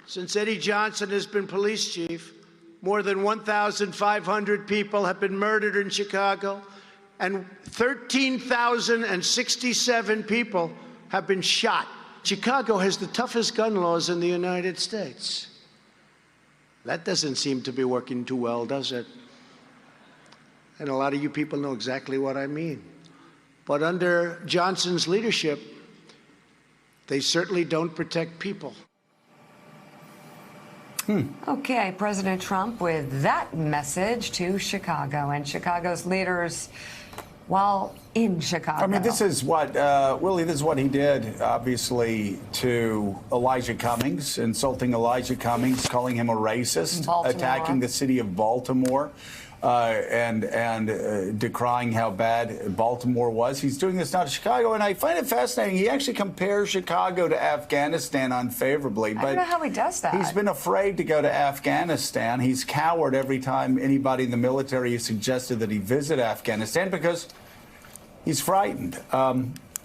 Since Eddie Johnson has been police chief, more than 1,500 people have been murdered in Chicago, and 13,067 people have been shot. Chicago has the toughest gun laws in the United States. That doesn't seem to be working too well, does it? And a lot of you people know exactly what I mean. But under Johnson's leadership, they certainly don't protect people. Okay, President Trump with that message to Chicago and Chicago's leaders while in Chicago. I mean, this is what, Willie, this is what he did, obviously, to Elijah Cummings, insulting Elijah Cummings, calling him a racist, attacking the city of Baltimore, and decrying how bad Baltimore was. He's doing this now to Chicago, and I find it fascinating. He actually compares Chicago to Afghanistan unfavorably. But I don't know how he does that. He's been afraid to go to Afghanistan. He's cowered every time anybody in the military has suggested that he visit Afghanistan because he's frightened.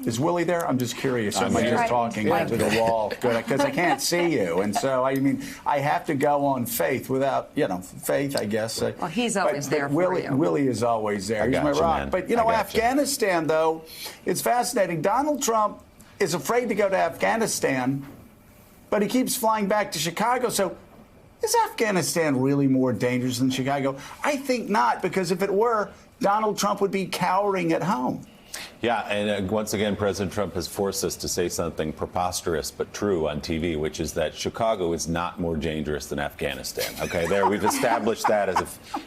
Is Willie there? I'm just curious. Am I just talking into the wall? Good, because I can't see you. And so, I mean, I have to go on faith without, faith, I guess. Well, he's always there for Willie, you. Willie is always there. He's my rock. Man. But, Afghanistan, though, it's fascinating. Donald Trump is afraid to go to Afghanistan, but he keeps flying back to Chicago. So is Afghanistan really more dangerous than Chicago? I think not, because if it were, Donald Trump would be cowering at home. Yeah, and once again, President Trump has forced us to say something preposterous but true on TV, which is that Chicago is not more dangerous than Afghanistan. Okay, there we've established that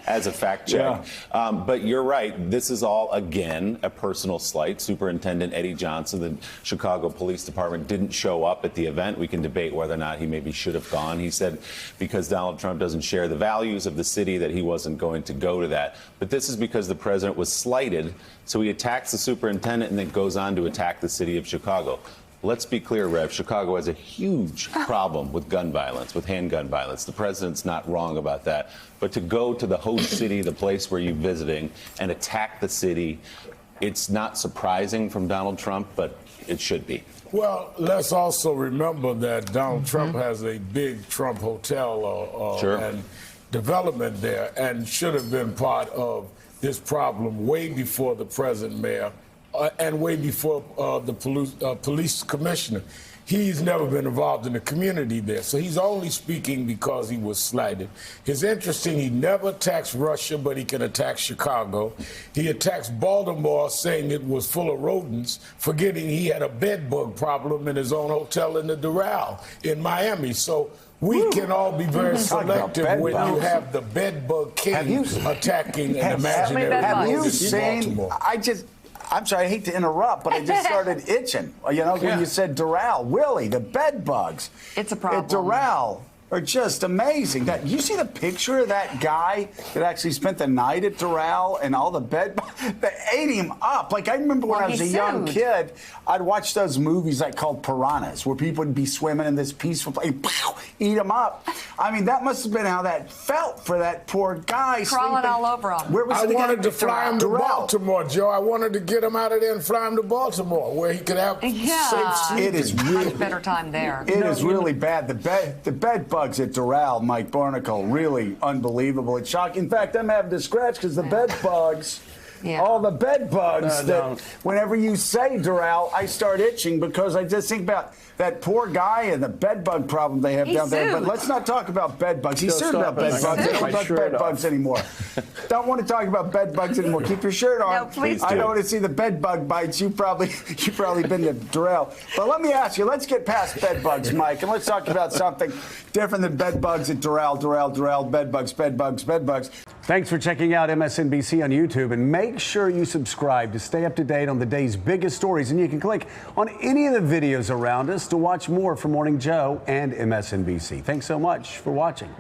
as a fact check. Yeah. But you're right. This is all again a personal slight. Superintendent Eddie Johnson, the Chicago Police Department, didn't show up at the event. We can debate whether or not he maybe should have gone. He said because Donald Trump doesn't share the values of the city that he wasn't going to go to that. But this is because the president was slighted, so he attacks the superintendent and then goes on to attack the city of Chicago. Let's be clear, Rev. Chicago has a huge problem with gun violence, with handgun violence. The president's not wrong about that. But to go to the host city, the place where you're visiting, and attack the city, it's not surprising from Donald Trump, but it should be. Well, let's also remember that Donald Trump has a big Trump hotel and development there, and should have been part of this problem way before the present mayor and way before the police commissioner. He's never been involved in the community there, so he's only speaking because he was slighted. It's interesting, he never attacks Russia, but he can attack Chicago. He attacks Baltimore, saying it was full of rodents, forgetting he had a bed bug problem in his own hotel in the Doral in Miami. So we can all be very selective when you have the bedbug king attacking an imaginary Have you rodent in Baltimore. I'm sorry, I hate to interrupt, but I just started itching. When you said Doral. Willie, the bed bugs. It's a problem. At Doral are just amazing. You see the picture of that guy that actually spent the night at Doral and all the bed that ate him up. Like, I remember when I was a young kid, I'd watch those movies called Piranhas, where people would be swimming in this peaceful place, eat them up. I mean, that must have been how that felt for that poor guy. Crawling all over him. Where was I wanted to fly him to Baltimore, Joe. I wanted to get him out of there and fly him to Baltimore, where he could have safe sleep. It is really a better time there. It is really bad. The bed bugs at Doral, Mike Barnicle, really unbelievable. It's shocking. In fact, I'm having to scratch because the bed bugs. All the bed bugs that whenever you say Doral, I start itching because I just think about that poor guy and the bed bug problem they have down there. But let's not talk about bed bugs. He's sued about bed bugs. They don't talk bed bugs anymore. Don't want to talk about bed bugs anymore. Keep your shirt on. No, please I don't want to see the bed bug bites. You've probably been to Doral. But let me ask you, let's get past bed bugs, Mike, and let's talk about something different than bed bugs at Doral, bed bugs. Thanks for checking out MSNBC on YouTube, and make sure you subscribe to stay up to date on the day's biggest stories. And you can click on any of the videos around us to watch more from Morning Joe and MSNBC. Thanks so much for watching.